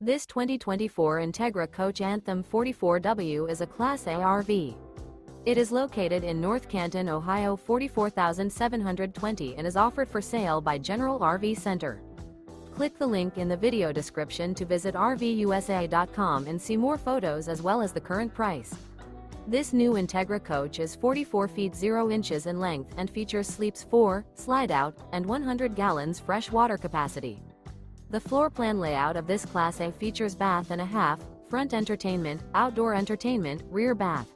This 2024 Entegra Coach Anthem 44W is a Class A RV. It is located in North Canton, Ohio 44720 and is offered for sale by General RV Center. Click the link in the video description to visit RVUSA.com and see more photos as well as the current price. This new Entegra Coach is 44 feet 0 inches in length and features sleeps 4, Slideout, and 100 gallons fresh water capacity. The floor plan layout of this Class A features bath and a half, front entertainment, outdoor entertainment, rear bath.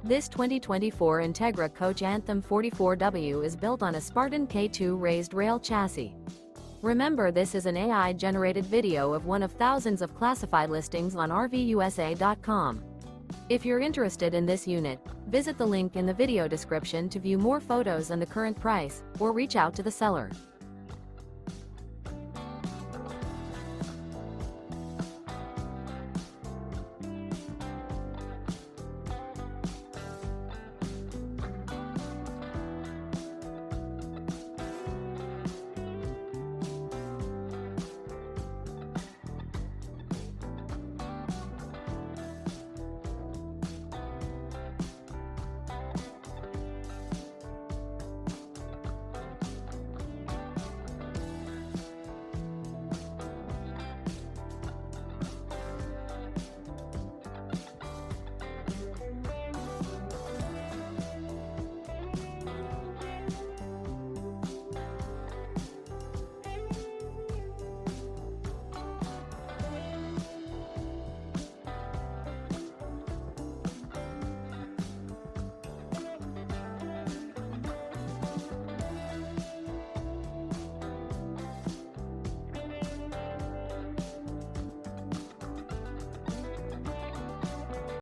This 2024 Entegra Coach Anthem 44W is built on a Spartan K2 Raised Rail chassis. Remember, this is an AI-generated video of one of thousands of classified listings on RVUSA.com. If you're interested in this unit, visit the link in the video description to view more photos and the current price, or reach out to the seller.